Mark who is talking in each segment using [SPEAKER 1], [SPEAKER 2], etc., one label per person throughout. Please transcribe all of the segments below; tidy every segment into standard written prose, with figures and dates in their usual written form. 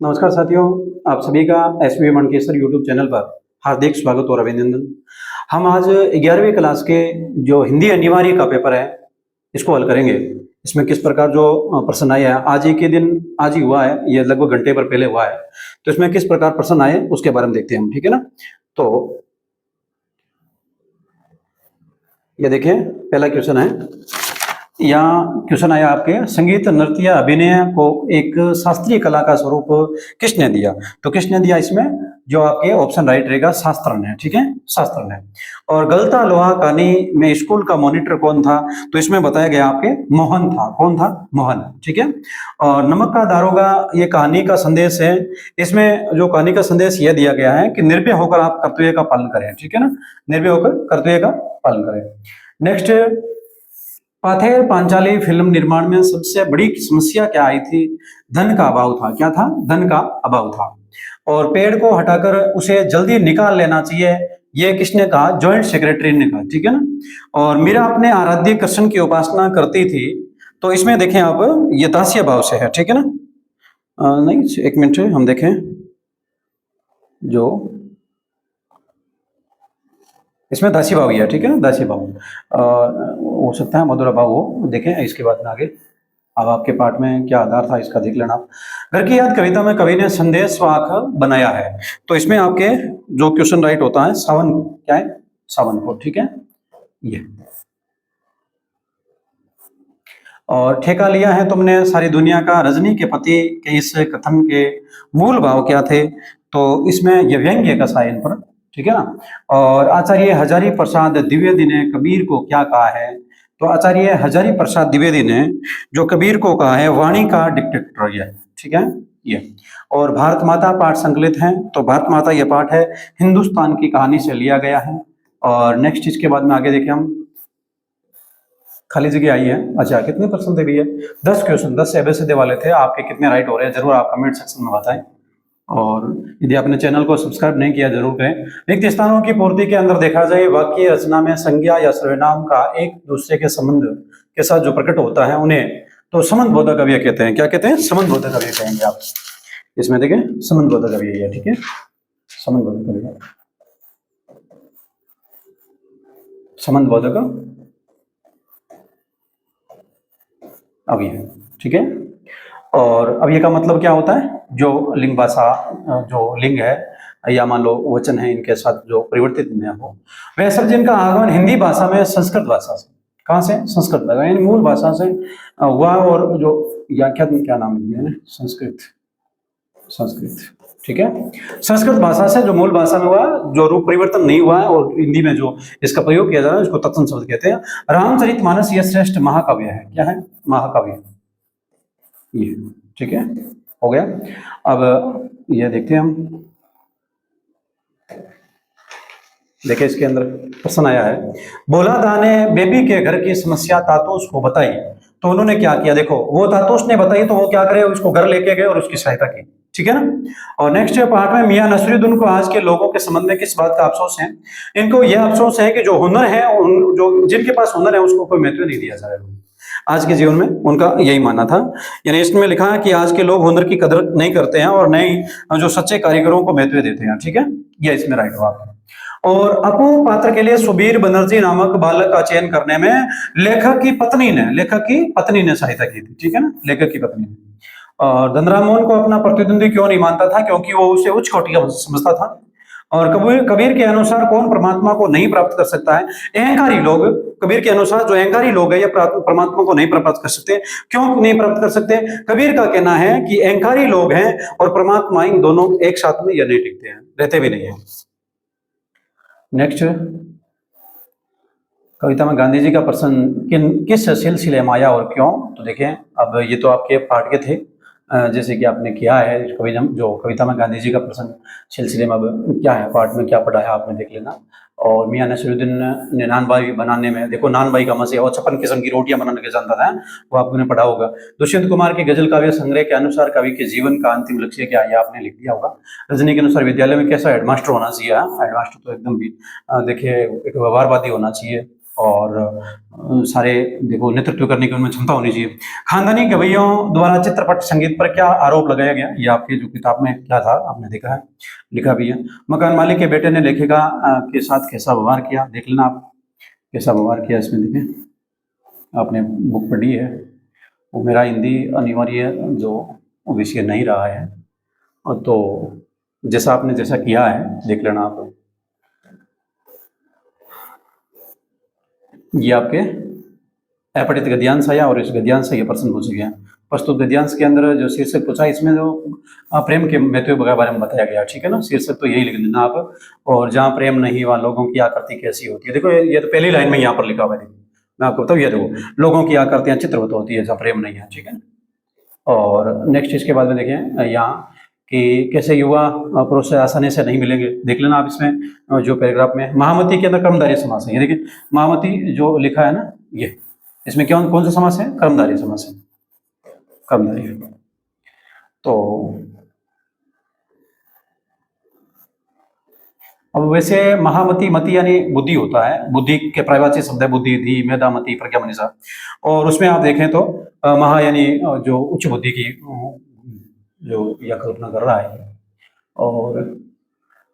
[SPEAKER 1] नमस्कार साथियों, आप सभी का एसबी मनकेसर यूट्यूब चैनल पर हार्दिक स्वागत और अभिनंदन। हम आज 11वीं क्लास के जो हिंदी अनिवार्य का पेपर है इसको हल करेंगे। इसमें किस प्रकार जो प्रश्न आए हैं, आज ही के दिन आज ही हुआ है, ये लगभग घंटे पर पहले हुआ है, तो इसमें किस प्रकार प्रश्न आए उसके बारे में देखते हैं हम, ठीक है ना। तो ये देखें, पहला क्वेश्चन है, यहाँ क्वेश्चन आया आपके, संगीत नृत्य या अभिनय को एक शास्त्रीय कला का स्वरूप किसने दिया। तो किसने दिया, इसमें जो आपके ऑप्शन राइट रहेगा शास्त्र ने, ठीक है, शास्त्र ने। और गलता लोहा कहानी में स्कूल का मॉनिटर कौन था, तो इसमें बताया गया आपके मोहन था। कौन था? मोहन, ठीक है। और नमक का दारोगा ये कहानी का संदेश है। इसमें जो कहानी का संदेश यह दिया गया है कि निर्भय होकर आप कर्तव्य का पालन करें, ठीक है ना, निर्भय होकर कर्तव्य का पालन करें। नेक्स्ट, पाथेर पांचाली फिल्म निर्माण में सबसे बड़ी समस्या क्या आई थी? धन का अभाव था। क्या था? धन का अभाव था। और पेड़ को हटाकर उसे जल्दी निकाल लेना चाहिए, ये किसने कहा? जॉइंट सेक्रेटरी ने कहा, ठीक है ना। और मीरा अपने आराध्य कृष्ण की उपासना करती थी, तो इसमें देखें आप, ये दास्य भाव से है, ठीक है ना। नहीं, एक मिनट हम देखें, जो इसमें दासी भाव ही है, ठीक है ना, दासी भाव हो सकता है मधुरा भाव हो, देखें इसके बाद में आगे। अब आपके पाठ में क्या आधार था इसका देख लेना आप। घर की याद कविता में कवि ने संदेश वाक बनाया है, तो इसमें आपके जो क्वेश्चन राइट होता है सावन, क्या है? सावन को, ठीक है। ये और ठेका लिया है तुमने सारी दुनिया का, रजनी के पति के इस कथन के मूल भाव क्या थे? तो इसमें ये व्यंग्य का साइन पर, ठीक है ना। और आचार्य हजारी प्रसाद द्विवेदी ने कबीर को क्या कहा है? तो आचार्य हजारी प्रसाद द्विवेदी ने जो कबीर को कहा है, वाणी का डिक्टेटर है, ठीक है ये। और भारत माता पाठ संकलित है, तो भारत माता ये पाठ है हिंदुस्तान की कहानी से लिया गया है। और नेक्स्ट इसके बाद में आगे देखें हम, खाली जगह आई है। अच्छा, कितने परसेंट थे भैया? 10 क्वेश्चन, 10 एबीसीडी वाले थे। आपके कितने राइट हो रहे हैं जरूर आप कमेंट सेक्शन में बताएं। और यदि आपने चैनल को सब्सक्राइब नहीं किया जरूर करें। रिक्त स्थानों की पूर्ति के अंदर देखा जाए, वाक्य रचना में संज्ञा या सर्वनाम का एक दूसरे के संबंध के साथ जो प्रकट होता है उन्हें तो संबंध बोधक अव्यय कहते हैं। क्या कहते हैं? संबंध बोधक अव्यय कहेंगे आप। इसमें देखें, संबंध बोधक अव्यय है, ठीक है, संबंध बोधक अव्यय, संबंध बोधक अव्यय, ठीक है। और अव्यय का मतलब क्या होता है? जो लिंग भाषा, जो लिंग है या मान लो वचन है, इनके साथ जो परिवर्तित में हो, वह सब जिनका आगमन हिंदी भाषा में संस्कृत भाषा से, कहाँ से? संस्कृत भाषा, यानी मूल भाषा से हुआ। और जो व्याख्या में क्या नाम है ना, संस्कृत, संस्कृत, ठीक है। संस्कृत भाषा से जो मूल भाषा में हुआ, जो रूप परिवर्तन नहीं हुआ है, और हिंदी में जो इसका प्रयोग किया जा रहा है उसको तत्सम शब्द कहते हैं। रामचरितमानस यह श्रेष्ठ महाकाव्य है। क्या है? महाकाव्य, ये, ठीक है, हो गया। अब ये देखते हैं हम, देखिए इसके अंदर प्रश्न आया है, बोला दा ने बेबी के घर की समस्या तातोस को बताई, तो उन्होंने क्या किया? देखो, वो तातोस ने बताई तो वो क्या करे, उसको घर लेके गए और उसकी सहायता की, ठीक है ना। और नेक्स्ट पार्ट में, मियां नसरुद्दीन को आज के लोगों के संबंध में किस बात का अफसोस है? इनको यह अफसोस है कि जो हुनर है, जो जिनके पास हुनर है उसको कोई महत्व नहीं दिया जा रहा है। आज के जीवन में उनका यही मानना था। यानी इसमें लिखा है कि आज के लोग हुनर की कदर नहीं करते हैं और नए जो सच्चे कारीगरों को महत्व देते हैं, ठीक है, ये इसमें राइट हुआ। और अपू पात्र के लिए सुबीर बनर्जी नामक बालक का चयन करने में लेखक की पत्नी ने सहायता की थी, ठीक है ना, लेखक की पत्नी ने। और धनराम मोहन को अपना प्रतिद्वंदी क्यों नहीं मानता था? क्योंकि वो उसे उच्च कोटि का समझता था। और कबीर के अनुसार कौन परमात्मा को नहीं प्राप्त कर सकता है? अहंकारी लोग। कबीर के अनुसार जो अहंकारी लोग हैं ये परमात्मा को नहीं प्राप्त कर सकते। क्यों नहीं प्राप्त कर सकते? कबीर का कहना है कि अहंकारी लोग हैं और परमात्मा, इन दोनों एक साथ में ये नहीं टिकते हैं, रहते भी नहीं है। नेक्स्ट, कविता में गांधी जी का प्रश्न किस सिलसिले में आया और क्यों? तो देखें, अब ये तो आपके पाठ के थे, जैसे कि आपने किया है जो कविता में गांधी जी का प्रश्न सिलसिले में, अब क्या है पाठ में क्या पढ़ा है आपने देख लेना। और मियां नसरुद्दीन ने नानबाई बनाने में, देखो नानबाई का मसे और 56 किस्म की रोटियां बनाने के जानता था, वो आपने पढ़ा होगा। दुष्यंत कुमार के गजल काव्य संग्रह के अनुसार कवि के जीवन का अंतिम लक्ष्य क्या है, आपने लिख दिया होगा। रजनी के अनुसार विद्यालय में कैसा हेडमास्टर होना चाहिए? हेडमास्टर तो एकदम भी देखिए एक व्यवहारवादी होना चाहिए और सारे देखो नेतृत्व करने की उनमें क्षमता होनी चाहिए। खानदानी गवैयों द्वारा चित्रपट संगीत पर क्या आरोप लगाया गया, ये आपकी जो किताब में क्या था आपने देखा है, लिखा भी है। मकान मालिक के बेटे ने लेखिका के साथ कैसा व्यवहार किया, देख लेना आप कैसा व्यवहार किया इसमें, देखें आपने बुक पढ़ी है। वो मेरा हिंदी अनिवार्य जो विषय नहीं रहा है, और तो जैसा आपने जैसा किया है देख लेना आप। ये आपके अपठित गद्यांश आया और इस गद्यांश से ये प्रश्न पूछे गया। प्रस्तुत गद्यांश के अंदर जो शीर्षक पूछा, इसमें जो प्रेम के महत्व के बारे में बताया गया, ठीक है ना। शीर्षक तो यही लिख देना आप। और जहाँ प्रेम नहीं वहाँ लोगों की आकृति कैसी होती है, देखो ये तो पहली लाइन में यहाँ पर लिखा हुआ है। मैं आपको बताऊँ, ये देखो लोगों की आकृतियाँ चित्रवत होती है जहाँ प्रेम नहीं है, ठीक है। और नेक्स्ट इसके बाद में देखें यहाँ कि कैसे युवा पुरुष आसानी से नहीं मिलेंगे, देख लेना आप इसमें जो पैराग्राफ में। महामती के अंदर कर्मधारय समास है, ये देखिए महामती जो लिखा है ना, ये इसमें कौन सा समास है, कर्मधारय समास है, कर्मधारय। तो अब वैसे महामती मति यानी बुद्धि होता है, बुद्धि के पर्यायवाची शब्द है बुद्धि, धी, मेधा, मति, प्रज्ञा, मनीषा। और उसमें आप देखें तो महा यानी जो उच्च बुद्धि की जो यह कल्पना कर रहा है। और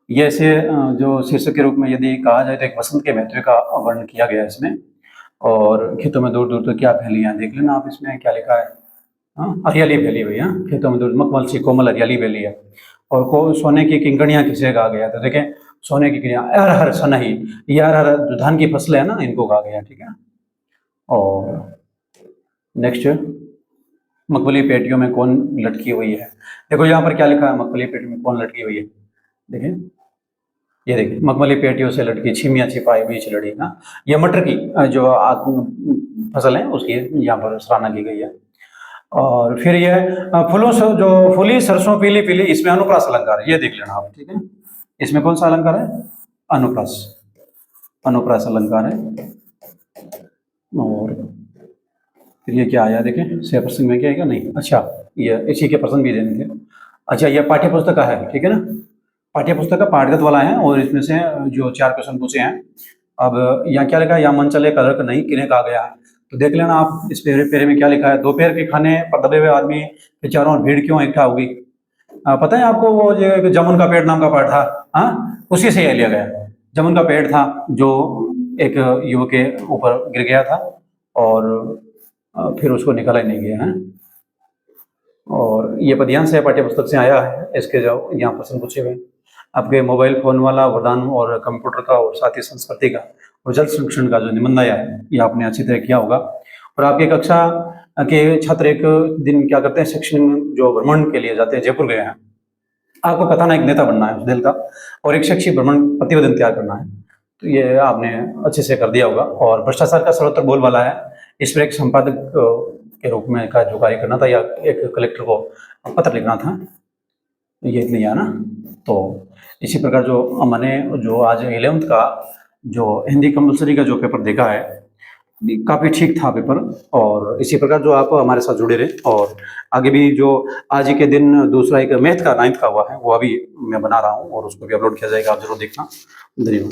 [SPEAKER 1] ये से जो शीर्षक के रूप में यदि कहा जाए तो एक वसंत के महत्व का वर्णन किया गया है इसमें। और खेतों में दूर दूर तक क्या फैली है, देख लेना आप इसमें क्या लिखा है। हाँ, हरियाली फैली हुई है, खेतों में दूर मखमल सी कोमल हरियाली फैली है। और सोने की किंकड़ियाँ किसे कहा गया, तो देखें सोने की किंकड़ियाँ अरहर सनही, ये अरहर जो धान की फसलें है ना, इनको कहा गया, ठीक है। और नेक्स्ट मखमली पेटियों में कौन लटकी हुई है, देखो यहाँ पर क्या लिखा है, मखमली पेटियों में कौन लटकी हुई है, देखें ये देखिए मखमली पेटियों से लटकी छिमियाँ छिपाई बीच लड़ी ना, ये मटर की जो फसल है उसकी यहाँ पर सराहना की गई है। और फिर ये फूलों से जो फूली सरसों पीली पीली, इसमें अनुप्रास अलंकार है, ये देख लेना आप, ठीक है। इसमें कौन सा अलंकार है, अनुप्रास, अनुप्रास अलंकार है। और फिर ये क्या आया, देखें से प्रसंग में क्या है नहीं, अच्छा ये इसी के प्रसंग भी देने थे। अच्छा ये पाठ्य पुस्तक का है, ठीक है ना, पाठ्य पुस्तक का पाठगत वाला है। और इसमें से जो 4 क्वेश्चन पूछे हैं। अब यहाँ क्या लिखा है, यहाँ मन चले कदर नहीं किन्हें कहा गया है, तो देख लेना आप इस पेरे में क्या लिखा है। दोपहर के खाने पर दबे हुए आदमी के चारों ओर भीड़ क्यों इकट्ठा होगी, पता है आपको, वो जो जमुन का पेड़ नाम का पाठ था, हाँ उसी से यह लिया गया। जमुन का पेड़ था जो एक युवक के ऊपर गिर गया था और फिर उसको निकाला ही नहीं गया है। और ये पद्यांश है, पाठ्य पुस्तक से आया है। इसके जो यहाँ प्रश्न पूछे हुए, आपके मोबाइल फोन वाला वरदान और कंप्यूटर का और साथ ही संस्कृति का और जल संरक्षण का जो निबंध आया है, ये आपने अच्छी तरह किया होगा। और आपकी कक्षा के छात्र एक दिन क्या करते हैं, शैक्षणिक जो भ्रमण के लिए जाते हैं, जयपुर गए हैं। आपको कथानक नेता बनना है उस दिल का, और एक शैक्षिक भ्रमण प्रतिवेदन तैयार करना है, तो ये आपने अच्छे से कर दिया होगा। और भ्रष्टाचार का सर्वत्र बोलबाला है, इस पर एक संपादक के रूप में का जो कार्य करना था, या एक कलेक्टर को पत्र लिखना था, ये लिया ना। तो इसी प्रकार जो मैंने जो आज 11th का जो हिंदी कंपलसरी का जो पेपर देखा है, काफ़ी ठीक था पेपर। और इसी प्रकार जो आप हमारे साथ जुड़े रहे, और आगे भी जो आज ही के दिन दूसरा एक मैथ का 9th का हुआ है, वो अभी मैं बना रहा हूँ और उसको भी अपलोड किया जाएगा, आप जरूर देखना। धन्यवाद।